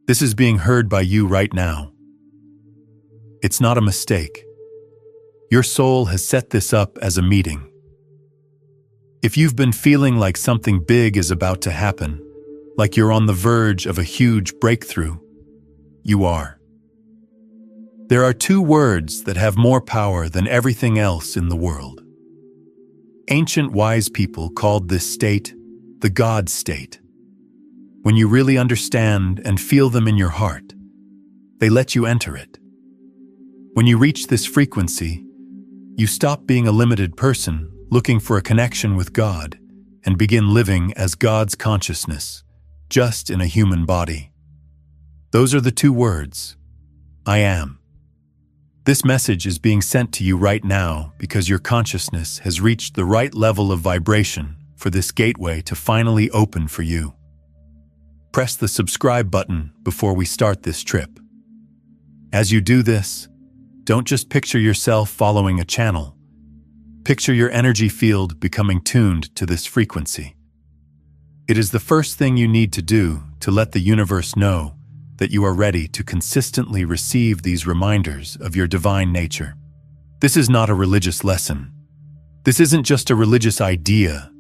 This is being heard by you right now. It's not a mistake. Your soul has set this up as a meeting. If you've been feeling like something big is about to happen, like you're on the verge of a huge breakthrough, you are. There are two words that have more power than everything else in the world. Ancient wise people called this state the God state. When you really understand and feel them in your heart, they let you enter it. When you reach this frequency, you stop being a limited person looking for a connection with God and begin living as God's consciousness, just in a human body. Those are the two words, I am. This message is being sent to you right now because your consciousness has reached the right level of vibration for this gateway to finally open for you. Press the subscribe button before we start this trip. As you do this, don't just picture yourself following a channel. Picture your energy field becoming tuned to this frequency. It is the first thing you need to do to let the universe know that you are ready to consistently receive these reminders of your divine nature. This is not a religious lesson. This isn't just a religious idea.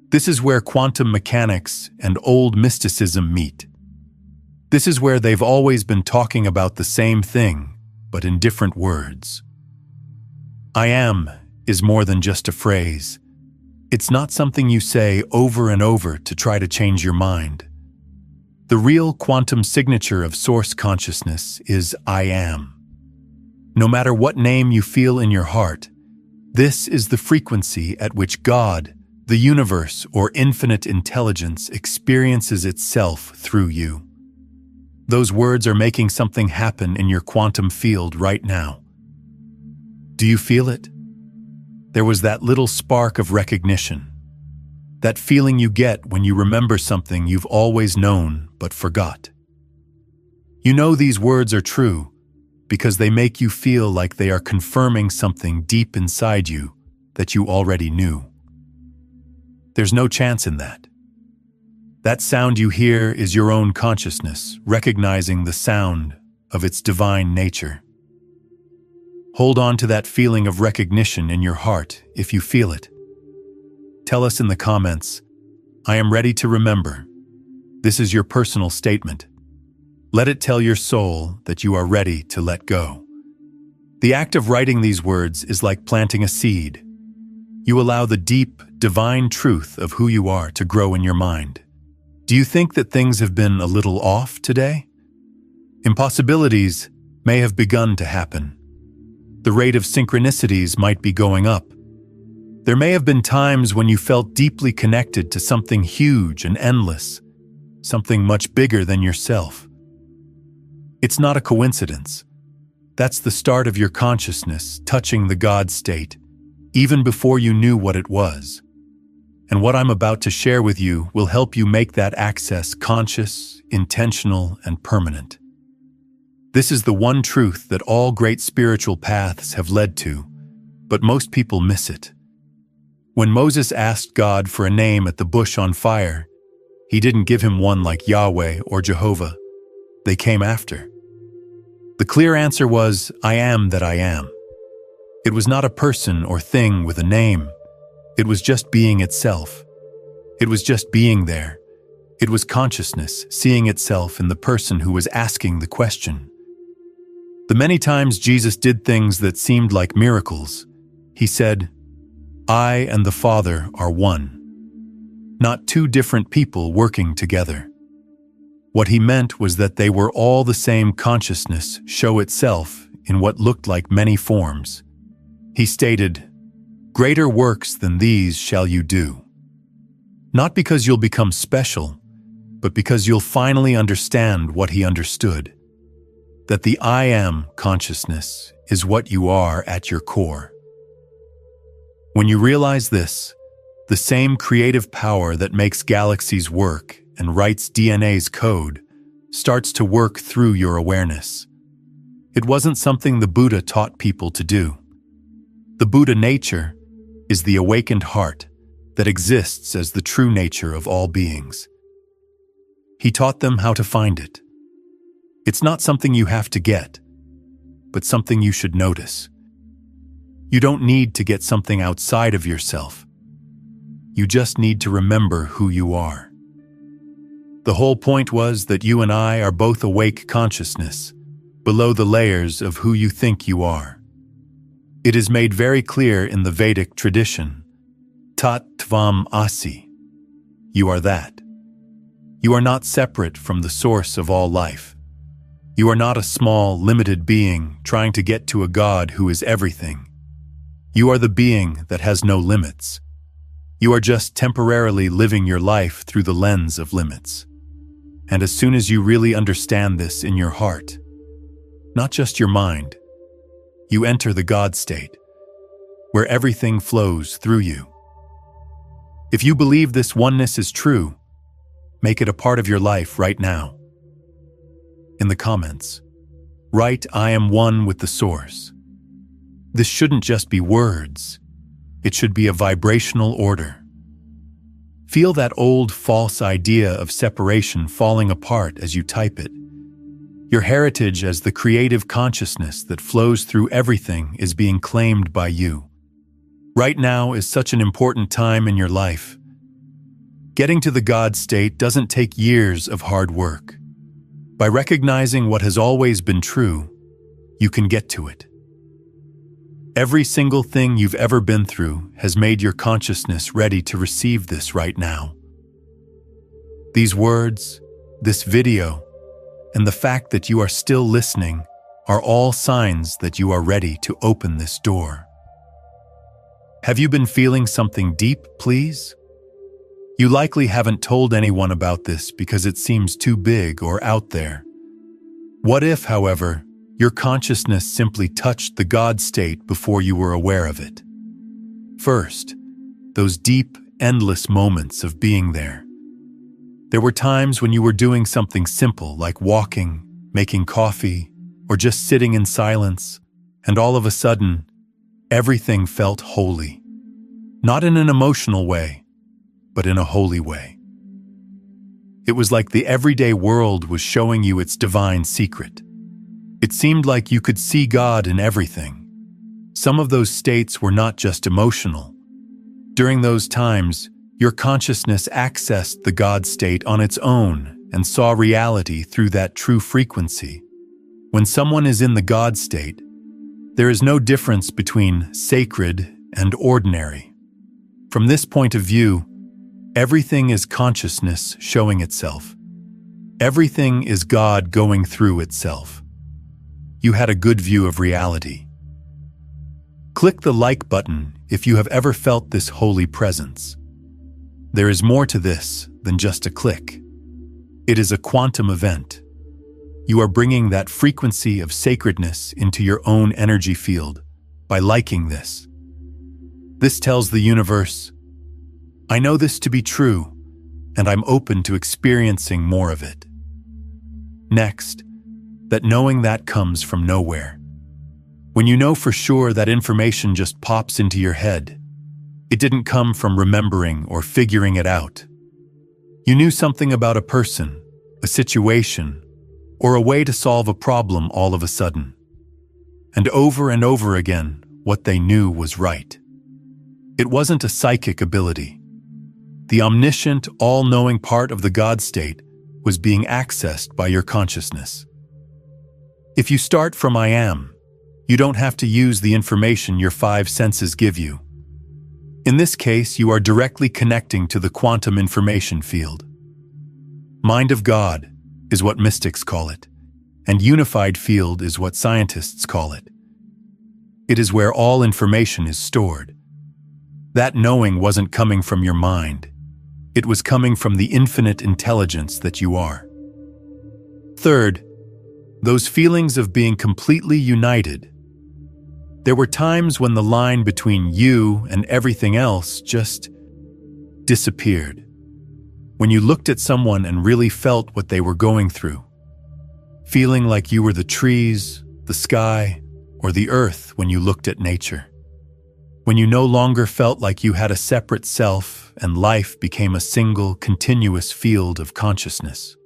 This is where quantum mechanics and old mysticism meet. This is where they've always been talking about the same thing, but in different words. I am is more than just a phrase. It's not something you say over and over to try to change your mind. The real quantum signature of source consciousness is I am. No matter what name you feel in your heart, this is the frequency at which God, the universe, or infinite intelligence experiences itself through you. Those words are making something happen in your quantum field right now. Do you feel it? There was that little spark of recognition. That feeling you get when you remember something you've always known but forgot. You know these words are true because they make you feel like they are confirming something deep inside you that you already knew. There's no chance in that. That sound you hear is your own consciousness recognizing the sound of its divine nature. Hold on to that feeling of recognition in your heart if you feel it. Tell us in the comments, I am ready to remember. This is your personal statement. Let it tell your soul that you are ready to let go. The act of writing these words is like planting a seed. You allow the deep, divine truth of who you are to grow in your mind. Do you think that things have been a little off today? Impossibilities may have begun to happen. The rate of synchronicities might be going up. There may have been times when you felt deeply connected to something huge and endless, something much bigger than yourself. It's not a coincidence. That's the start of your consciousness touching the God state, even before you knew what it was. And what I'm about to share with you will help you make that access conscious, intentional, and permanent. This is the one truth that all great spiritual paths have led to, but most people miss it. When Moses asked God for a name at the bush on fire, he didn't give him one like Yahweh or Jehovah. They came after. The clear answer was, I am that I am. It was not a person or thing with a name. It was just being itself. It was just being there. It was consciousness seeing itself in the person who was asking the question. The many times Jesus did things that seemed like miracles, he said, I and the Father are one. Not two different people working together. What he meant was that they were all the same consciousness show itself in what looked like many forms. He stated, greater works than these shall you do. Not because you'll become special, but because you'll finally understand what he understood. That the I am consciousness is what you are at your core. When you realize this, the same creative power that makes galaxies work and writes DNA's code starts to work through your awareness. It wasn't something the Buddha taught people to do. The Buddha nature is the awakened heart that exists as the true nature of all beings. He taught them how to find it, It's not something you have to get, but something you should notice. You don't need to get something outside of yourself. You just need to remember who you are. The whole point was that you and I are both awake consciousness, below the layers of who you think you are. It is made very clear in the Vedic tradition, Tat Tvam Asi. You are that. You are not separate from the source of all life. You are not a small, limited being trying to get to a God who is everything. You are the being that has no limits. You are just temporarily living your life through the lens of limits. And as soon as you really understand this in your heart, not just your mind, you enter the God state, where everything flows through you. If you believe this oneness is true, make it a part of your life right now. In the comments, write, "I am one with the source." This shouldn't just be words. It should be a vibrational order. Feel that old false idea of separation falling apart as you type it. Your heritage as the creative consciousness that flows through everything is being claimed by you. Right now is such an important time in your life. Getting to the God state doesn't take years of hard work. By recognizing what has always been true, you can get to it. Every single thing you've ever been through has made your consciousness ready to receive this right now. These words, this video, and the fact that you are still listening are all signs that you are ready to open this door. Have you been feeling something deep, please? You likely haven't told anyone about this because it seems too big or out there. What if, however, your consciousness simply touched the God state before you were aware of it? First, those deep, endless moments of being there. There were times when you were doing something simple like walking, making coffee, or just sitting in silence, and all of a sudden, everything felt holy. Not in an emotional way, but in a holy way. It was like the everyday world was showing you its divine secret. It seemed like you could see God in everything. Some of those states were not just emotional. During those times, your consciousness accessed the God state on its own and saw reality through that true frequency. When someone is in the God state, there is no difference between sacred and ordinary. From this point of view, everything is consciousness showing itself. Everything is God going through itself. You had a good view of reality. Click the like button if you have ever felt this holy presence. There is more to this than just a click. It is a quantum event. You are bringing that frequency of sacredness into your own energy field by liking this. This tells the universe, I know this to be true, and I'm open to experiencing more of it. Next, that knowing that comes from nowhere. When you know for sure that information just pops into your head, it didn't come from remembering or figuring it out. You knew something about a person, a situation, or a way to solve a problem all of a sudden. And over again, what they knew was right. It wasn't a psychic ability. The omniscient, all-knowing part of the God state was being accessed by your consciousness. If you start from I am, you don't have to use the information your five senses give you. In this case, you are directly connecting to the quantum information field. Mind of God is what mystics call it, and unified field is what scientists call it. It is where all information is stored. That knowing wasn't coming from your mind. It was coming from the infinite intelligence that you are. Third, those feelings of being completely united. There were times when the line between you and everything else just disappeared. When you looked at someone and really felt what they were going through. Feeling like you were the trees, the sky, or the earth when you looked at nature. When you no longer felt like you had a separate self and life became a single, continuous field of consciousness.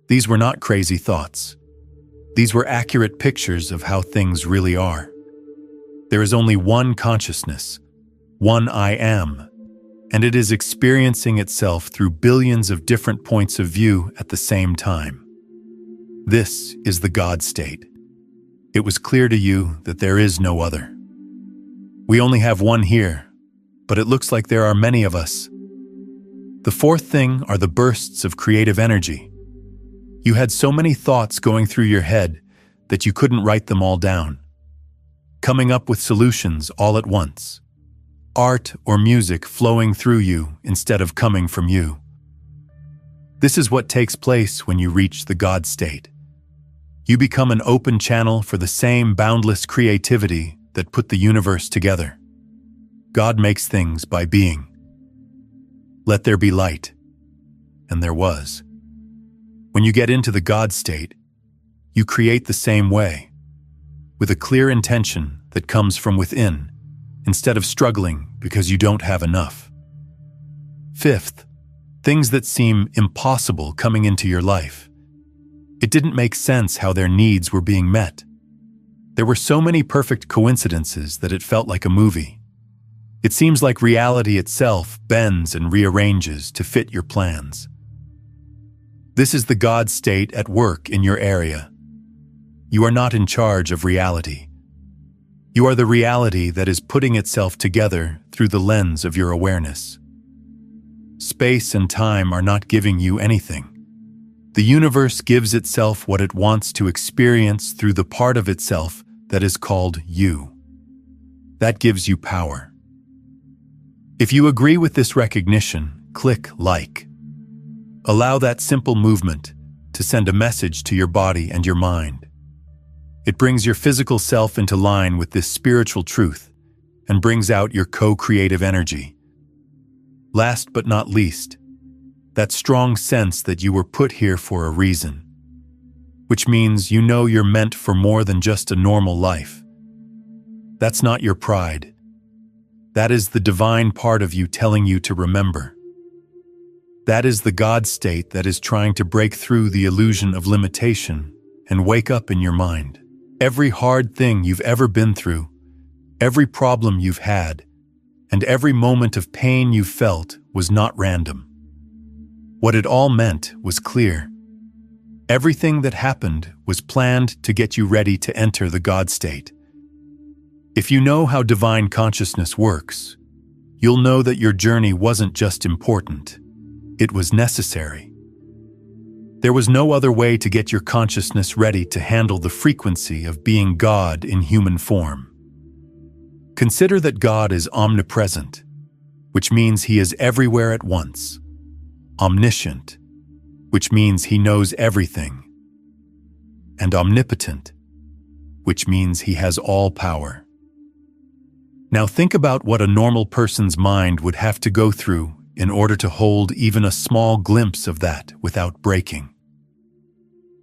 These were not crazy thoughts. These were accurate pictures of how things really are. There is only one consciousness, one I am, and it is experiencing itself through billions of different points of view at the same time. This is the God state. It was clear to you that there is no other. We only have one here, but it looks like there are many of us. The fourth thing are the bursts of creative energy. You had so many thoughts going through your head that you couldn't write them all down, coming up with solutions all at once. Art or music flowing through you instead of coming from you. This is what takes place when you reach the God state. You become an open channel for the same boundless creativity that put the universe together. God makes things by being. Let there be light. And there was. When you get into the God state, you create the same way, with a clear intention that comes from within, instead of struggling because you don't have enough. Fifth, things that seem impossible coming into your life. It didn't make sense how their needs were being met. There were so many perfect coincidences that it felt like a movie. It seems like reality itself bends and rearranges to fit your plans. This is the God state at work in your area. You are not in charge of reality. You are the reality that is putting itself together through the lens of your awareness. Space and time are not giving you anything. The universe gives itself what it wants to experience through the part of itself that is called you. That gives you power. If you agree with this recognition, click like. Allow that simple movement to send a message to your body and your mind. It brings your physical self into line with this spiritual truth and brings out your co-creative energy. Last but not least, that strong sense that you were put here for a reason, which means you know you're meant for more than just a normal life. That's not your pride. That is the divine part of you telling you to remember. That is the God state that is trying to break through the illusion of limitation and wake up in your mind. Every hard thing you've ever been through, every problem you've had, and every moment of pain you felt was not random. What it all meant was clear. Everything that happened was planned to get you ready to enter the God state. If you know how divine consciousness works, you'll know that your journey wasn't just important, it was necessary. There was no other way to get your consciousness ready to handle the frequency of being God in human form. Consider that God is omnipresent, which means He is everywhere at once. Omniscient, which means He knows everything. And omnipotent, which means He has all power. Now think about what a normal person's mind would have to go through in order to hold even a small glimpse of that without breaking.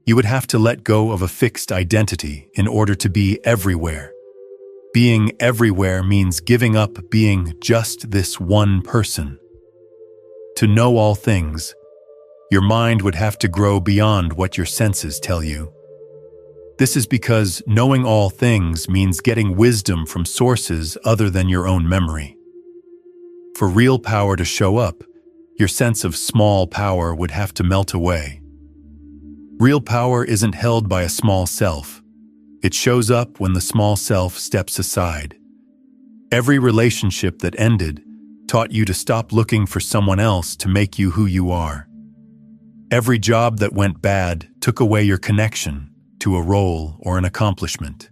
You would have to let go of a fixed identity in order to be everywhere. Being everywhere means giving up being just this one person. To know all things, your mind would have to grow beyond what your senses tell you. This is because knowing all things means getting wisdom from sources other than your own memory. For real power to show up, your sense of small power would have to melt away. Real power isn't held by a small self. It shows up when the small self steps aside. Every relationship that ended taught you to stop looking for someone else to make you who you are. Every job that went bad took away your connection to a role or an accomplishment.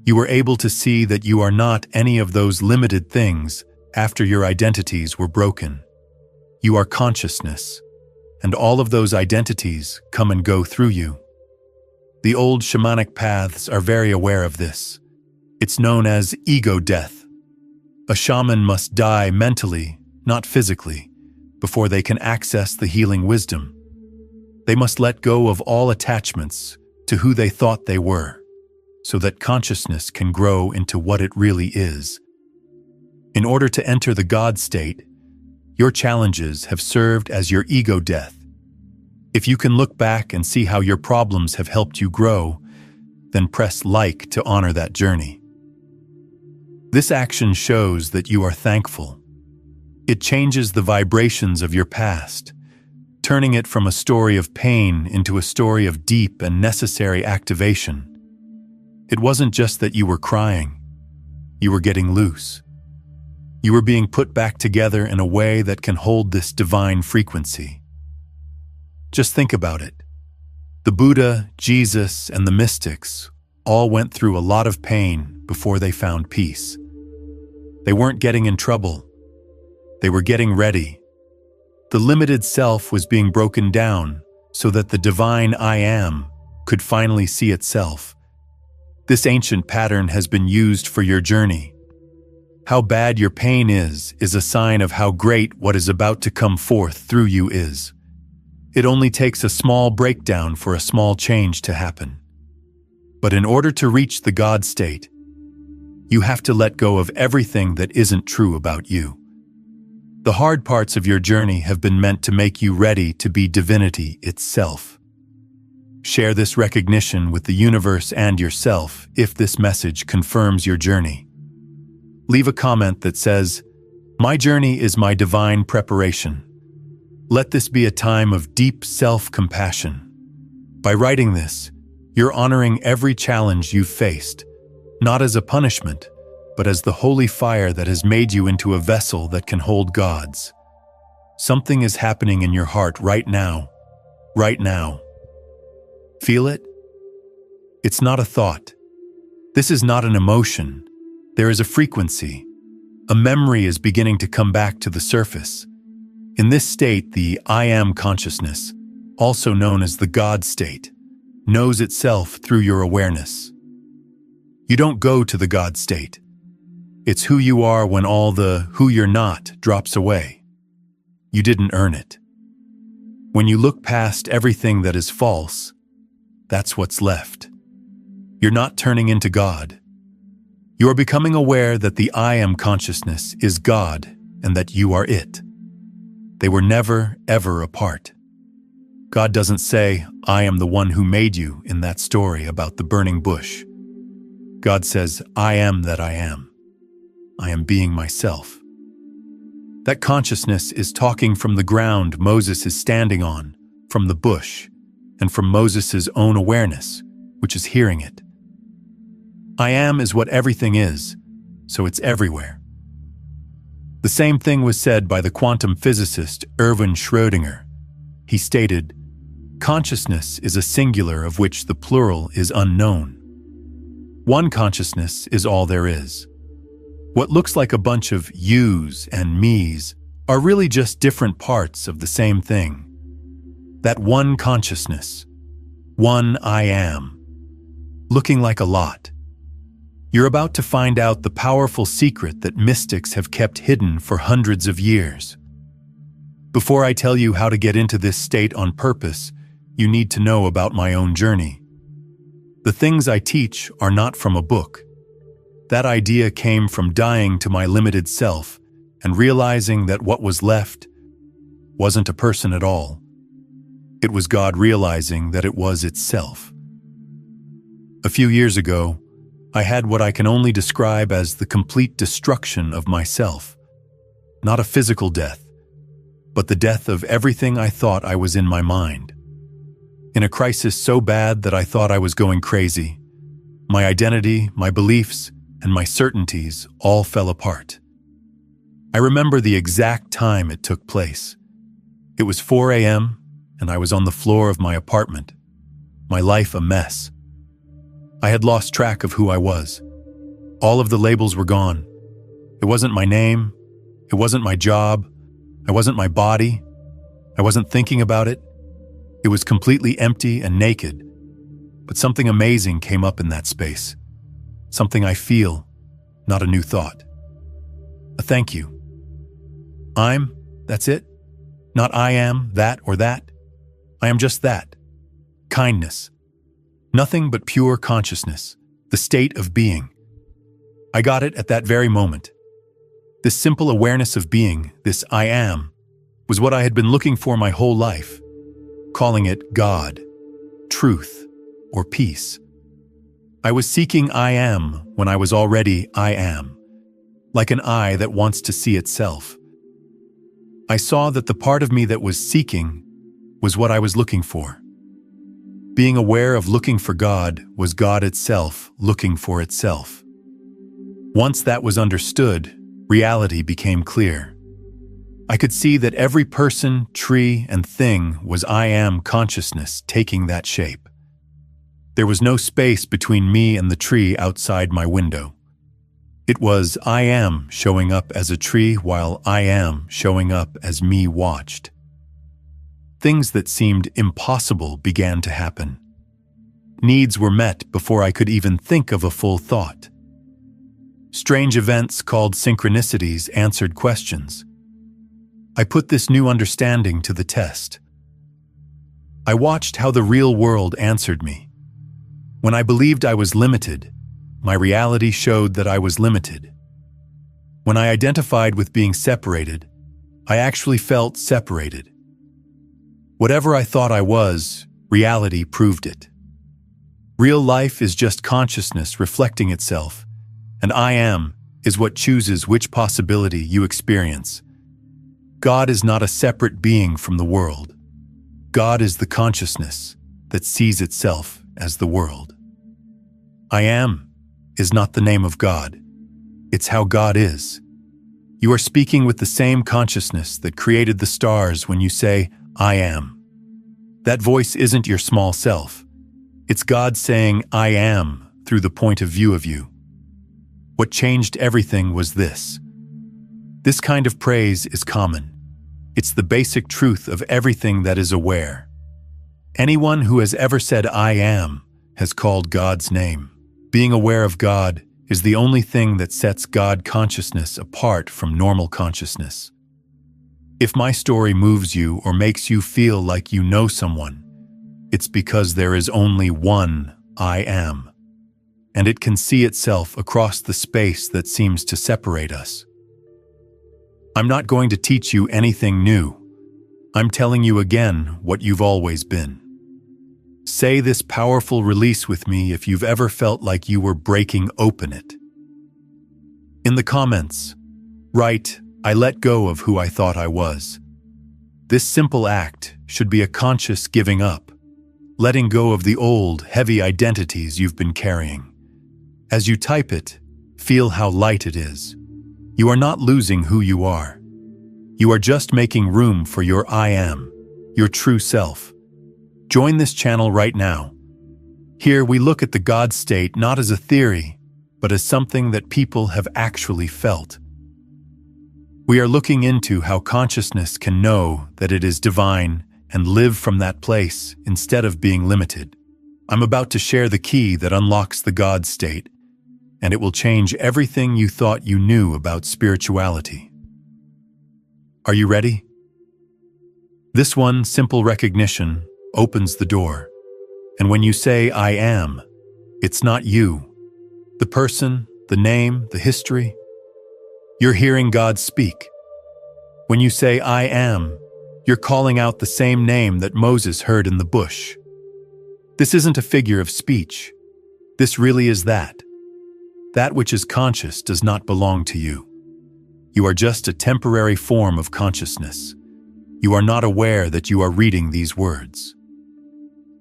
You were able to see that you are not any of those limited things after your identities were broken. You are consciousness, and all of those identities come and go through you. The old shamanic paths are very aware of this. It's known as ego death. A shaman must die mentally, not physically, before they can access the healing wisdom. They must let go of all attachments to who they thought they were, so that consciousness can grow into what it really is. In order to enter the God state, your challenges have served as your ego death. If you can look back and see how your problems have helped you grow, then press like to honor that journey. This action shows that you are thankful. It changes the vibrations of your past, turning it from a story of pain into a story of deep and necessary activation. It wasn't just that you were crying. You were getting loose. You were being put back together in a way that can hold this divine frequency. Just think about it. The Buddha, Jesus, and the mystics all went through a lot of pain before they found peace. They weren't getting in trouble. They were getting ready. The limited self was being broken down so that the divine I Am could finally see itself. This ancient pattern has been used for your journey. How bad your pain is a sign of how great what is about to come forth through you is. It only takes a small breakdown for a small change to happen. But in order to reach the God state, you have to let go of everything that isn't true about you. The hard parts of your journey have been meant to make you ready to be divinity itself. Share this recognition with the universe and yourself if this message confirms your journey. Leave a comment that says, "My journey is my divine preparation." Let this be a time of deep self-compassion. By writing this, you're honoring every challenge you've faced, not as a punishment, but as the holy fire that has made you into a vessel that can hold gods. Something is happening in your heart right now. Right now. Feel it? It's not a thought. This is not an emotion. There is a frequency. A memory is beginning to come back to the surface. In this state, the I Am consciousness, also known as the God state, knows itself through your awareness. You don't go to the God state. It's who you are when all the who you're not drops away. You didn't earn it. When you look past everything that is false, that's what's left. You're not turning into God. You are becoming aware that the I Am consciousness is God and that you are it. They were never, ever apart. God doesn't say, "I am the one who made you" in that story about the burning bush. God says, "I am that I am. I am being myself." That consciousness is talking from the ground Moses is standing on, from the bush, and from Moses' own awareness, which is hearing it. I am is what everything is, so it's everywhere. The same thing was said by the quantum physicist Erwin Schrödinger. He stated, "Consciousness is a singular of which the plural is unknown. One consciousness is all there is. What looks like a bunch of yous and me's are really just different parts of the same thing. That one consciousness, one I Am, looking like a lot. You're about to find out the powerful secret that mystics have kept hidden for hundreds of years. Before I tell you how to get into this state on purpose, you need to know about my own journey. The things I teach are not from a book. That idea came from dying to my limited self and realizing that what was left wasn't a person at all. It was God realizing that it was itself. A few years ago, I had what I can only describe as the complete destruction of myself. Not a physical death, but the death of everything I thought I was in my mind. In a crisis so bad that I thought I was going crazy, my identity, my beliefs, and my certainties all fell apart. I remember the exact time it took place. It was 4 a.m., and I was on the floor of my apartment, my life a mess. I had lost track of who I was. All of the labels were gone. It wasn't my name. It wasn't my job. I wasn't my body. I wasn't thinking about it. It was completely empty and naked. But something amazing came up in that space. Something I feel, not a new thought. A thank you. That's it. Not I am, that or that. I am just that. Kindness. Nothing but pure consciousness, the state of being. I got it at that very moment. This simple awareness of being, this I am, was what I had been looking for my whole life. calling it God, truth, or peace. I was seeking I am when I was already I am, like an eye that wants to see itself. I saw that the part of me that was seeking was what I was looking for. Being aware of looking for God was God itself looking for itself. Once that was understood, reality became clear. I could see that every person, tree, and thing was I am consciousness taking that shape. There was no space between me and the tree outside my window. It was I am showing up as a tree while I am showing up as me watched. Things that seemed impossible began to happen. Needs were met before I could even think of a full thought. Strange events called synchronicities answered questions. I put this new understanding to the test. I watched how the real world answered me. When I believed I was limited, my reality showed that I was limited. When I identified with being separated, I actually felt separated. Whatever I thought I was, reality proved it. Real life is just consciousness reflecting itself, and I am is what chooses which possibility you experience. God is not a separate being from the world. God is the consciousness that sees itself as the world. I am is not the name of God. It's how God is. You are speaking with the same consciousness that created the stars when you say, I am. That voice isn't your small self. It's God saying, I am, through the point of view of you. What changed everything was this. This kind of praise is common. It's the basic truth of everything that is aware. Anyone who has ever said, I am, has called God's name. Being aware of God is the only thing that sets God consciousness apart from normal consciousness. If my story moves you or makes you feel like you know someone, it's because there is only one I am, and it can see itself across the space that seems to separate us. I'm not going to teach you anything new. I'm telling you again what you've always been. Say this powerful release with me if you've ever felt like you were breaking open it. In the comments, write, I let go of who I thought I was. This simple act should be a conscious giving up, letting go of the old, heavy identities you've been carrying. As you type it, feel how light it is. You are not losing who you are. You are just making room for your I am, your true self. Join this channel right now. Here we look at the God state not as a theory, but as something that people have actually felt. We are looking into how consciousness can know that it is divine and live from that place instead of being limited. I'm about to share the key that unlocks the God state, and it will change everything you thought you knew about spirituality. Are you ready? This one simple recognition opens the door. And when you say, I am, it's not you, the person, the name, the history. You're hearing God speak. When you say, I am, you're calling out the same name that Moses heard in the bush. This isn't a figure of speech. This really is that. That which is conscious does not belong to you. You are just a temporary form of consciousness. You are not aware that you are reading these words.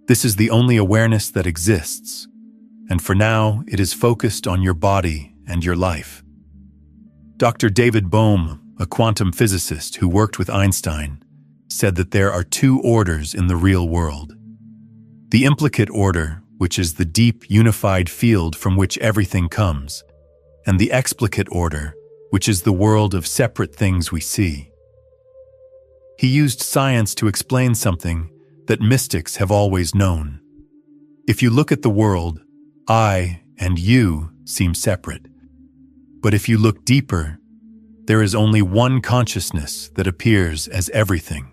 This is the only awareness that exists, and for now, it is focused on your body and your life. Dr. David Bohm, a quantum physicist who worked with Einstein, said that there are two orders in the real world. The implicate order, which is the deep, unified field from which everything comes, and the explicate order, which is the world of separate things we see. He used science to explain something that mystics have always known. If you look at the world, I and you seem separate. But if you look deeper, there is only one consciousness that appears as everything.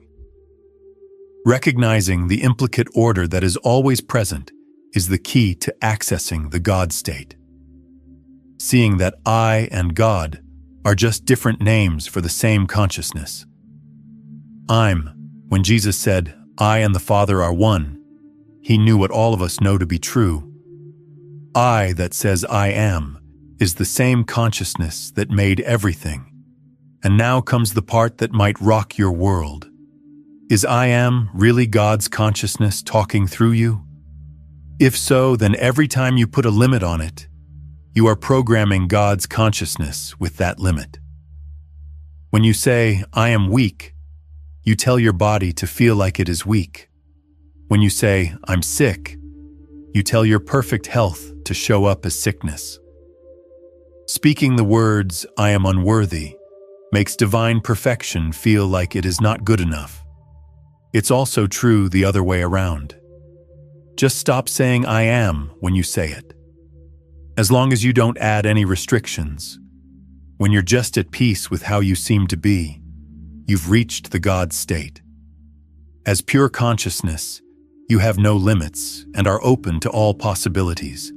Recognizing the implicate order that is always present is the key to accessing the God state. Seeing that I and God are just different names for the same consciousness. When Jesus said, I and the Father are one, he knew what all of us know to be true. I that says I am is the same consciousness that made everything. And now comes the part that might rock your world. Is I am really God's consciousness talking through you? If so, then every time you put a limit on it, you are programming God's consciousness with that limit. When you say, I am weak, you tell your body to feel like it is weak. When you say, I'm sick, you tell your perfect health to show up as sickness. Speaking the words, I am unworthy, makes divine perfection feel like it is not good enough. It's also true the other way around. Just stop saying I am when you say it. As long as you don't add any restrictions, when you're just at peace with how you seem to be, you've reached the God state. As pure consciousness, you have no limits and are open to all possibilities.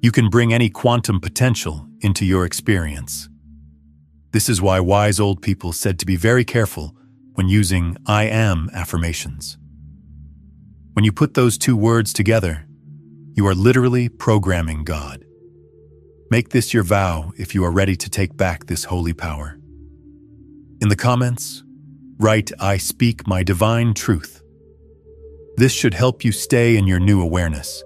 You can bring any quantum potential into your experience. This is why wise old people said to be very careful when using I am affirmations. When you put those two words together, you are literally programming God. Make this your vow if you are ready to take back this holy power. In the comments, write, I speak my divine truth. This should help you stay in your new awareness.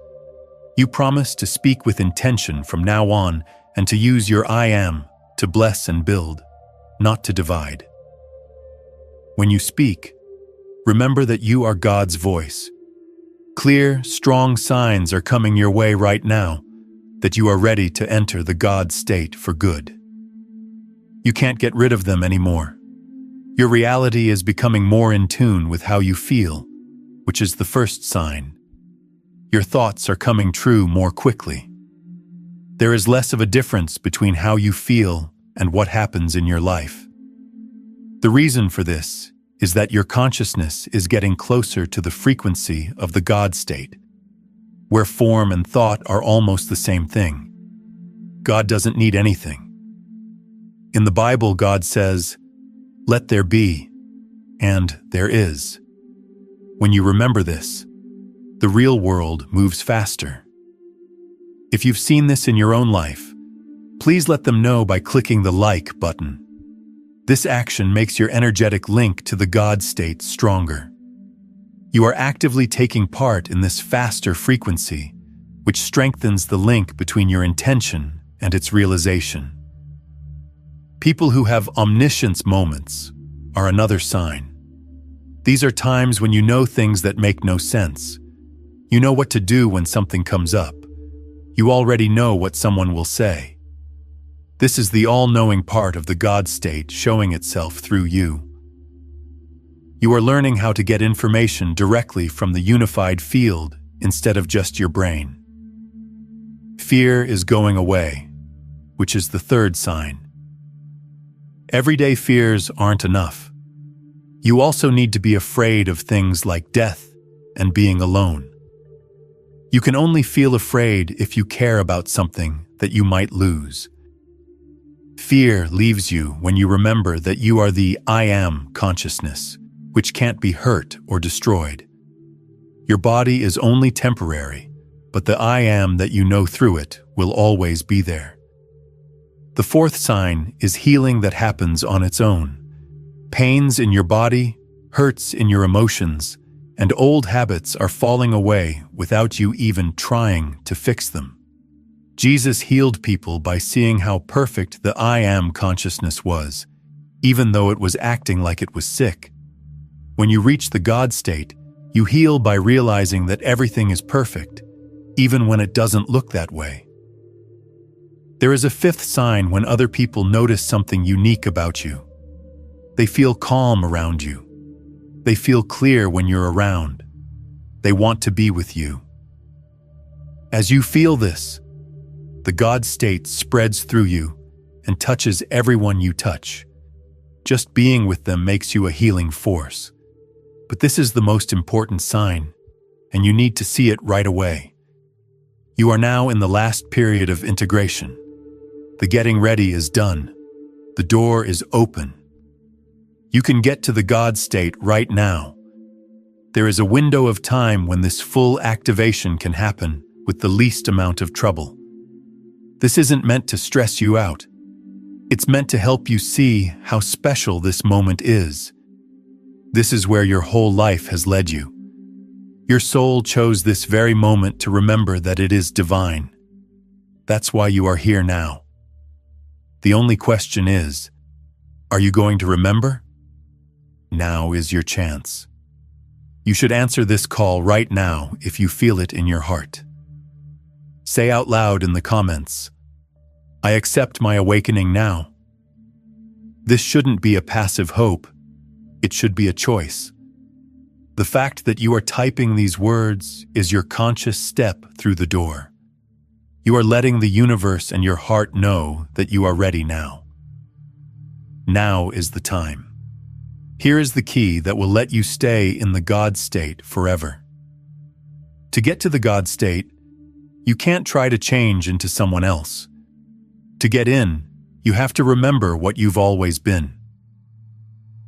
You promise to speak with intention from now on and to use your I am to bless and build, not to divide. When you speak, remember that you are God's voice. Clear, strong signs are coming your way right now that you are ready to enter the God state for good. You can't get rid of them anymore. Your reality is becoming more in tune with how you feel, which is the first sign. Your thoughts are coming true more quickly. There is less of a difference between how you feel and what happens in your life. The reason for this is that your consciousness is getting closer to the frequency of the God state, where form and thought are almost the same thing. God doesn't need anything. In the Bible, God says, let there be, and there is. When you remember this, the real world moves faster. If you've seen this in your own life, please let them know by clicking the like button. This action makes your energetic link to the God state stronger. You are actively taking part in this faster frequency, which strengthens the link between your intention and its realization. People who have omniscience moments are another sign. These are times when you know things that make no sense. You know what to do when something comes up. You already know what someone will say. This is the all-knowing part of the God state showing itself through you. You are learning how to get information directly from the unified field instead of just your brain. Fear is going away, which is the third sign. Everyday fears aren't enough. You also need to be afraid of things like death and being alone. You can only feel afraid if you care about something that you might lose. Fear leaves you when you remember that you are the I am consciousness, which can't be hurt or destroyed. Your body is only temporary, but the I am that you know through it will always be there. The fourth sign is healing that happens on its own. Pains in your body, hurts in your emotions, and old habits are falling away without you even trying to fix them. Jesus healed people by seeing how perfect the I am consciousness was, even though it was acting like it was sick. When you reach the God state, you heal by realizing that everything is perfect, even when it doesn't look that way. There is a fifth sign when other people notice something unique about you. They feel calm around you. They feel clear when you're around. They want to be with you. As you feel this, the God state spreads through you and touches everyone you touch. Just being with them makes you a healing force. But this is the most important sign, and you need to see it right away. You are now in the last period of integration. The getting ready is done. The door is open. You can get to the God state right now. there is a window of time when this full activation can happen with the least amount of trouble. This isn't meant to stress you out. It's meant to help you see how special this moment is. This is where your whole life has led you. Your soul chose this very moment to remember that it is divine. That's why you are here now. The only question is, are you going to remember? Now is your chance. You should answer this call right now if you feel it in your heart. Say out loud in the comments, "I accept my awakening now." This shouldn't be a passive hope. It should be a choice. The fact that you are typing these words is your conscious step through the door. You are letting the universe and your heart know that you are ready now. Now is the time. Here is the key that will let you stay in the God state forever. To get to the God state, you can't try to change into someone else. To get in, you have to remember what you've always been.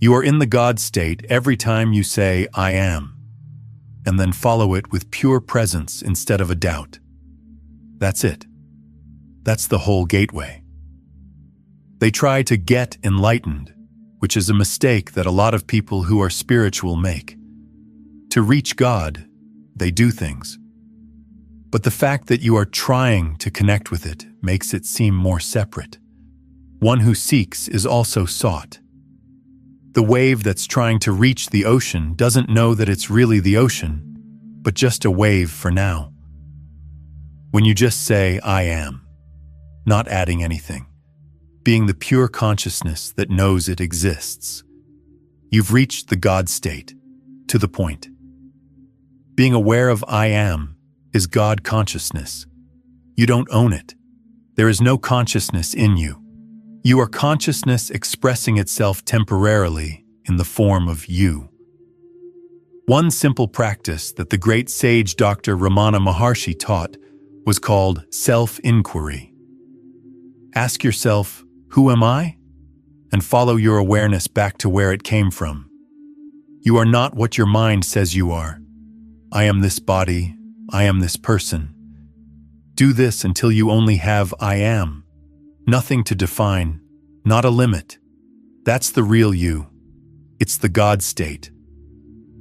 You are in the God state every time you say, "I am," and then follow it with pure presence instead of a doubt. That's it. That's the whole gateway. They try to get enlightened, which is a mistake that a lot of people who are spiritual make. To reach God, they do things. But the fact that you are trying to connect with it makes it seem more separate. One who seeks is also sought. The wave that's trying to reach the ocean doesn't know that it's really the ocean, but just a wave for now. When you just say, "I am," not adding anything, being the pure consciousness that knows it exists, you've reached the God state, to the point. Being aware of "I am" is God consciousness. You don't own it. There is no consciousness in you. You are consciousness expressing itself temporarily in the form of you. One simple practice that the great sage Dr. Ramana Maharshi taught was called self-inquiry. Ask yourself, "Who am I?" and follow your awareness back to where it came from. You are not what your mind says you are. I am this body. I am this person. Do this until you only have "I am." Nothing to define, not a limit. That's the real you. It's the God state.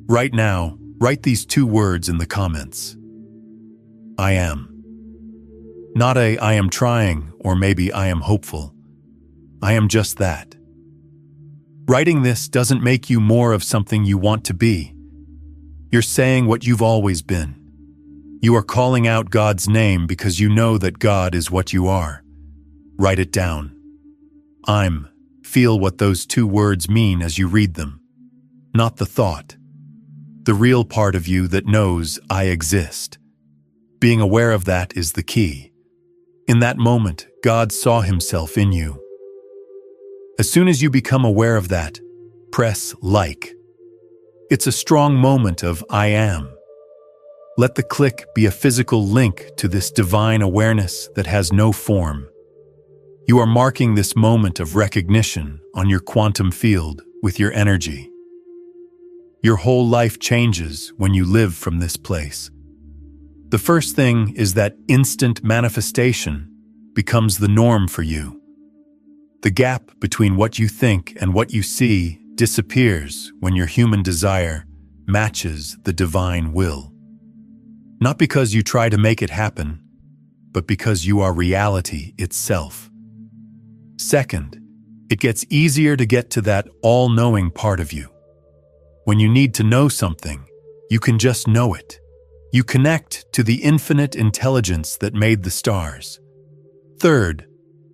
Right now, write these 2 words in the comments. I am. Not a "I am trying" or maybe "I am hopeful." I am just that. Writing this doesn't make you more of something you want to be. You're saying what you've always been. You are calling out God's name because you know that God is what you are. Write it down. Feel what those 2 words mean as you read them. Not the thought. The real part of you that knows "I exist." Being aware of that is the key. In that moment, God saw himself in you. As soon as you become aware of that, press like. It's a strong moment of "I am." Let the click be a physical link to this divine awareness that has no form. You are marking this moment of recognition on your quantum field with your energy. Your whole life changes when you live from this place. The first thing is that instant manifestation becomes the norm for you. The gap between what you think and what you see disappears when your human desire matches the divine will. Not because you try to make it happen, but because you are reality itself. Second, it gets easier to get to that all-knowing part of you. When you need to know something, you can just know it. You connect to the infinite intelligence that made the stars. Third,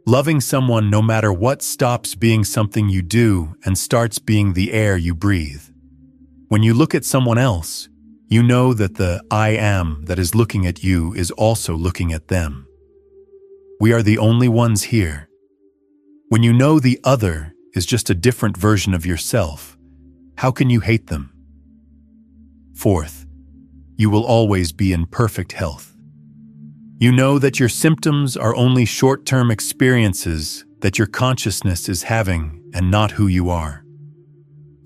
loving someone no matter what stops being something you do and starts being the air you breathe. When you look at someone else, you know that the "I am" that is looking at you is also looking at them. We are the only ones here. When you know the other is just a different version of yourself, how can you hate them? Fourth, you will always be in perfect health. You know that your symptoms are only short-term experiences that your consciousness is having and not who you are.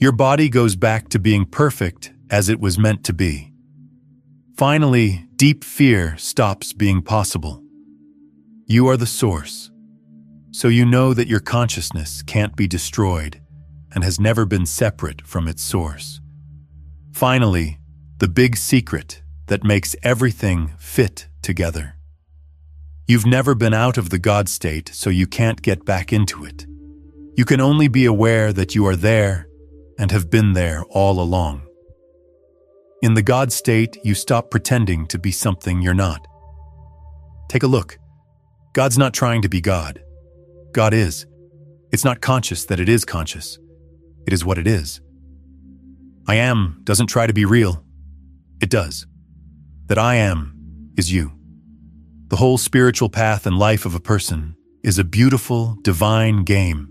Your body goes back to being perfect as it was meant to be. Finally, deep fear stops being possible. You are the source, so you know that your consciousness can't be destroyed and has never been separate from its source. Finally, the big secret that makes everything fit together. You've never been out of the God state, so you can't get back into it. You can only be aware that you are there and have been there all along. In the God state, you stop pretending to be something you're not. Take a look. God's not trying to be God. God is. It's not conscious that it is conscious. It is what it is. I am doesn't try to be real. It does. That I am is you. The whole spiritual path and life of a person is a beautiful, divine game.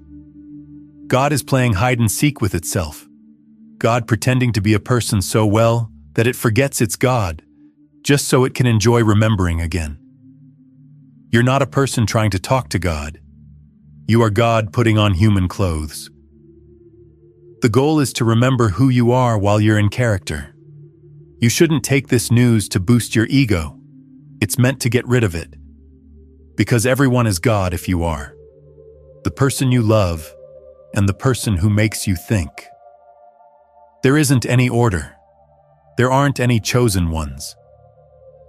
God is playing hide and seek with itself. God pretending to be a person so well that it forgets it's God, just so it can enjoy remembering again. You're not a person trying to talk to God. You are God putting on human clothes. The goal is to remember who you are while you're in character. You shouldn't take this news to boost your ego. It's meant to get rid of it. Because everyone is God if you are. The person you love and the person who makes you think. There isn't any order. There aren't any chosen ones.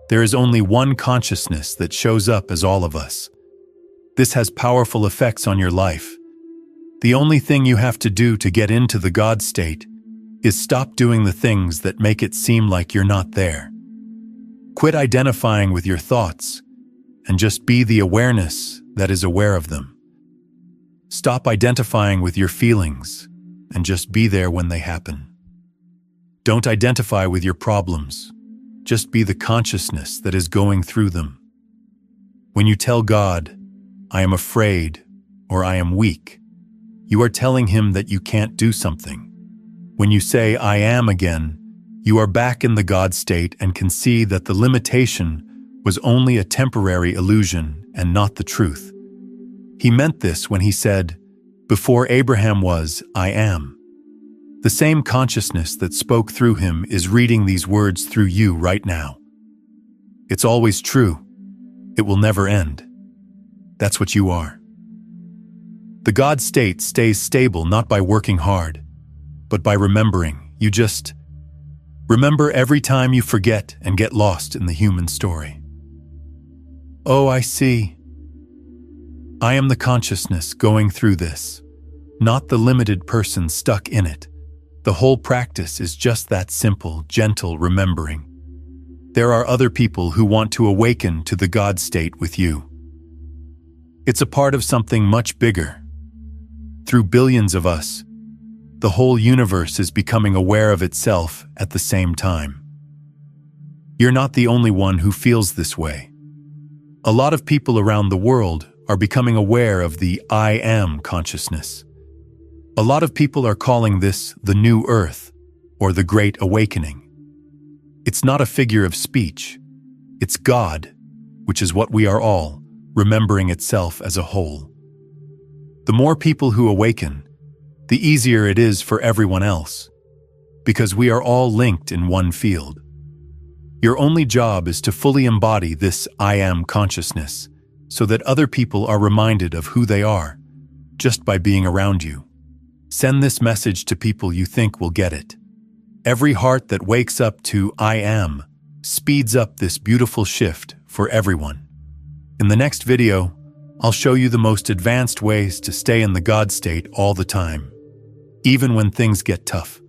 There is only one consciousness that shows up as all of us. This has powerful effects on your life. The only thing you have to do to get into the God state is stop doing the things that make it seem like you're not there. Quit identifying with your thoughts and just be the awareness that is aware of them. Stop identifying with your feelings and just be there when they happen. Don't identify with your problems. Just be the consciousness that is going through them. When you tell God, I am afraid or I am weak, you are telling him that you can't do something. When you say, I am again, you are back in the God state and can see that the limitation was only a temporary illusion and not the truth. He meant this when he said, before Abraham was, I am. The same consciousness that spoke through him is reading these words through you right now. It's always true. It will never end. That's what you are. The God state stays stable not by working hard, but by remembering. You just remember every time you forget and get lost in the human story. Oh, I see. I am the consciousness going through this, not the limited person stuck in it. The whole practice is just that simple, gentle remembering. There are other people who want to awaken to the God state with you. It's a part of something much bigger. Through billions of us, the whole universe is becoming aware of itself at the same time. You're not the only one who feels this way. A lot of people around the world are becoming aware of the I am consciousness. A lot of people are calling this the New Earth or the Great Awakening. It's not a figure of speech. It's God, which is what we are all, remembering itself as a whole. The more people who awaken, the easier it is for everyone else, because we are all linked in one field. Your only job is to fully embody this I am consciousness so that other people are reminded of who they are just by being around you. Send this message to people you think will get it. Every heart that wakes up to I am speeds up this beautiful shift for everyone. In the next video, I'll show you the most advanced ways to stay in the God state all the time, even when things get tough.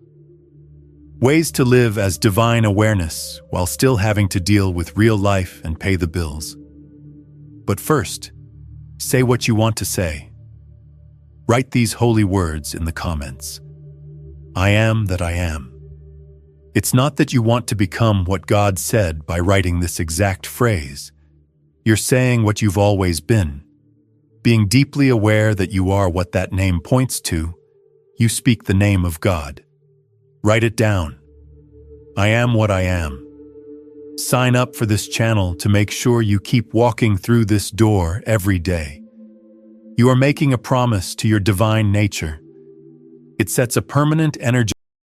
Ways to live as divine awareness while still having to deal with real life and pay the bills. But first, say what you want to say. Write these holy words in the comments. I am that I am. It's not that you want to become what God said by writing this exact phrase. You're saying what you've always been. Being deeply aware that you are what that name points to, you speak the name of God. Write it down. I am what I am. Sign up for this channel to make sure you keep walking through this door every day. You are making a promise to your divine nature. It sets a permanent energy